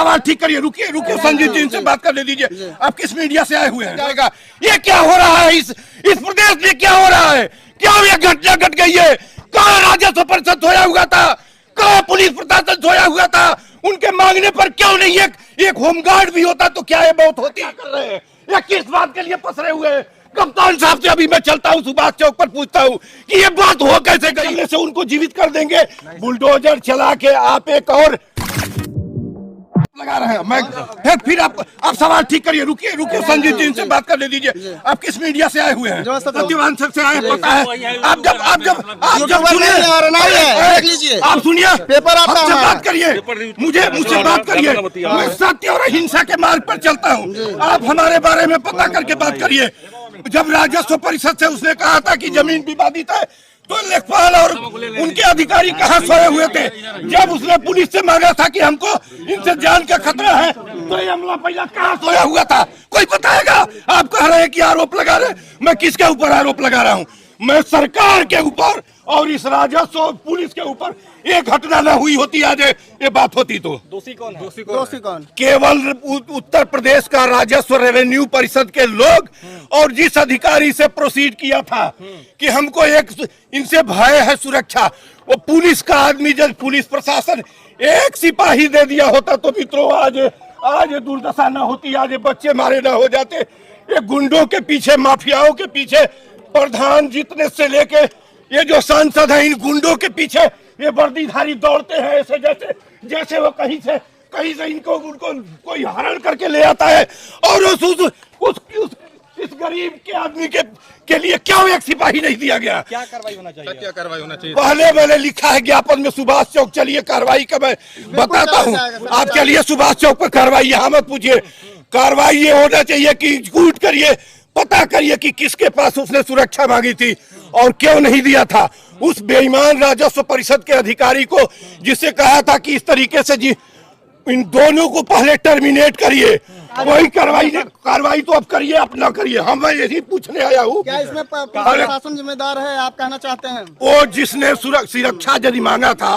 सवाल ठीक करिए, रुकिए रुकिए, संजीव जी इनसे बात करने दीजिए। आप किस मीडिया से आए हुए हैं? ये क्या हो रहा है इस प्रदेश में? क्या हो रहा है? क्यों ये घटना घट गई है? कहाँ राजस्व परिषद सोया हुआ था? कहाँ पुलिस प्रशासन सोया हुआ था? उनके मांगने पर क्यों नहीं एक होमगार्ड भी होता तो क्या ये बहुत होती? कर रहे हैं या किस बात के लिए पसरे हुए हैं? कप्तान साहब से अभी मैं चलता हूँ, सुभाष चौक पर पूछता हूँ कि ये बात हो कैसे गई? से उनको जीवित कर देंगे, बुलडोजर चला के आप एक और लगा रहे हैं। मैं फिर आप सवाल ठीक करिए, रुकिए रुकिए, संजीव जी इनसे बात करने दीजिए। आप किस मीडिया से आए हुए हैं? सत्यवान से आए, पता है? आप जब सुनिए, आप सुनिए, पेपर आपसे बात करिए, मुझसे बात करिए। मैं सत्य और अहिंसा के मार्ग पर चलता हूँ। आप हमारे बारे में पता करके बात करिए। जब राजस्व परिषद से उसने कहा था कि जमीन विवादित है, तो लेखपाल और उनके अधिकारी कहाँ सोए हुए थे? जब उसने पुलिस से मांगा था कि हमको इनसे जान का खतरा है, तो ये अमला पहिला कहाँ सोया हुआ था? कोई बताएगा? आप कह रहे हैं कि आरोप लगा रहे, मैं किसके ऊपर आरोप लगा रहा हूँ? मैं सरकार के ऊपर और इस राजस्व और पुलिस के ऊपर। एक घटना न हुई होती, आज ये बात होती तो दोषी कौन है? दोषी कौन? केवल उत्तर प्रदेश का राजस्व रेवेन्यू परिषद के लोग, और जिस अधिकारी से प्रोसीड किया था कि हमको इनसे भय है सुरक्षा, वो पुलिस का आदमी, जब पुलिस प्रशासन एक सिपाही दे दिया होता तो मित्रों आज दुर्दशा न होती, आज बच्चे मारे न हो जाते। ये गुंडों के पीछे, माफियाओं के पीछे, प्रधान जीतने से लेके ये जो सांसद है, इन गुंडों के पीछे ये वर्दीधारी दौड़ते हैं, ऐसे जैसे वो कहीं से उनको कोई हरण करके ले आता है। और इस गरीब के आदमी के लिए क्यों एक सिपाही नहीं दिया गया? क्या कार्रवाई होना चाहिए? क्या कार्रवाई होना चाहिए? पहले मैंने लिखा है ज्ञापन में, सुभाष चौक चलिए, कार्रवाई का मैं बताता हूँ। आप चलिए सुभाष चौक पर कार्रवाई, यहाँ मत पूछिए। कार्रवाई ये होना चाहिए कि कूट करिए, पता करिए कि किसके पास उसने सुरक्षा मांगी थी और क्यों नहीं दिया था। उस बेईमान राजस्व परिषद के अधिकारी को, जिससे कहा था कि इस तरीके से जी इन दोनों को पहले टर्मिनेट करिए, कोई कार्रवाई तो अब करिए, आप ना करिए। हम मैं यही पूछने आया हूँ, क्या इसमें प्रशासन जिम्मेदार है? आप कहना चाहते हैं वो जिसने सुरक्षा यदि मांगा था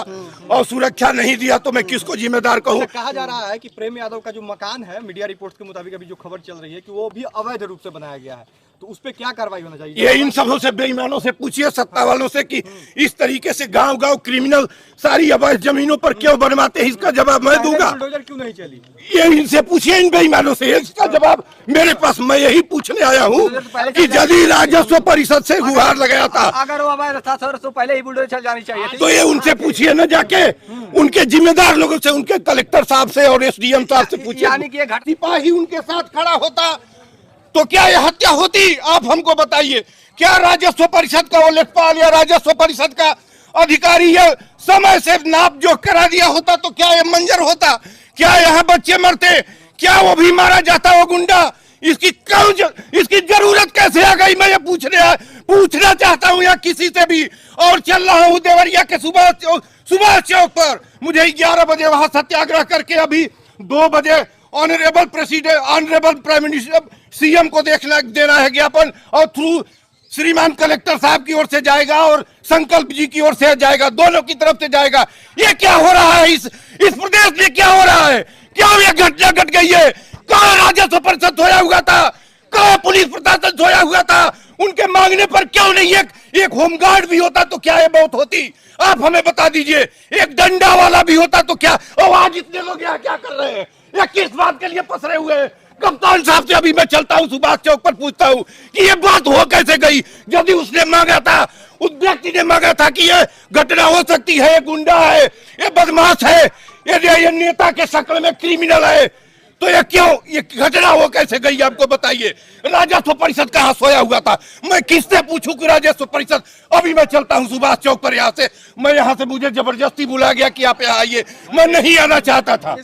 और सुरक्षा नहीं दिया, तो मैं किसको जिम्मेदार कहूँ? कहा जा रहा है कि प्रेम यादव का जो मकान है, मीडिया रिपोर्ट्स के मुताबिक अभी जो खबर चल रही है कि वो भी अवैध रूप से बनाया गया है, तो उस पे क्या कार्रवाई होना चाहिए? ये इन सबों से, बेईमानों से पूछिए, सत्ता वालों से, कि इस तरीके से गांव-गांव क्रिमिनल सारी अवैध जमीनों पर क्यों बनवाते हैं, इसका जवाब मैं दूंगा। बुलडोजर क्यों नहीं चली? ये इनसे पूछिए, इन बेईमानों से, इसका जवाब मेरे पास। मैं यही पूछने आया हूँ कि यदि राजस्व परिषद से गुहार लगाया था, अगर वो अवैध था तो पहले ही बुलडोजर चल जानी चाहिए थी। तो ये उनसे पूछिए न जाके, उनके जिम्मेदार लोगों से, उनके कलेक्टर साहब से और SDM साहब से पूछिए। यानी कि सिपाही उनके साथ खड़ा होता तो क्या यह हत्या होती? आप हमको बताइए। क्या राजस्व परिषद का वो लेखपाल या राजस्व परिषद का अधिकारी ये समय से नाप जोख करा दिया होता तो क्या ये मंजर होता? क्या यहाँ बच्चे मरते? क्या वो भी मारा जाता, वो गुंडा? इसकी जरूरत कैसे आ गई? मैं ये पूछना चाहता हूँ यहाँ किसी से भी। और चल रहा हूँ देवरिया के सुभाष चौक पर। मुझे 11 बजे वहां सत्याग्रह करके अभी 2 बजे ऑनरेबल प्राइम मिनिस्टर CM को देना है ज्ञापन, और थ्रू श्रीमान कलेक्टर साहब की ओर से जाएगा और संकल्प जी की ओर से जाएगा, दोनों की तरफ से जाएगा। ये क्या हो रहा है इस प्रदेश में? क्या हो रहा है? क्यों ये घटना घट गई है? कहाँ राजस्व परिषद सोया हुआ था? कहाँ पुलिस प्रशासन सोया हुआ था? उनके मांगने पर क्यों नहीं एक होमगार्ड भी होता तो क्या ये बहुत होती? आप हमें बता दीजिए। एक डंडा वाला भी होता तो क्या? आज इतने लोग यहाँ क्या कर रहे हैं? ये किस बात के लिए पसरे हुए हैं? कप्तान साहब से अभी मैं चलता हूँ, सुभाष चौक पर पूछता हूँ कि ये बात हो कैसे गई? यदि उसने मांगा था, उस व्यक्ति ने मांगा था कि ये घटना हो सकती है, ये गुंडा है, ये बदमाश है, ये नेता के शक्ल में क्रिमिनल है, तो ये घटना हो कैसे गई? आपको बताइए। राजस्व परिषद कहाँ सोया हुआ था? मैं किससे पूछूं कि राजस्व परिषद? अभी मैं चलता हूँ सुभाष चौक पर। यहाँ से मुझे जबरदस्ती बुलाया गया कि आप यहाँ आइए, मैं नहीं आना चाहता था।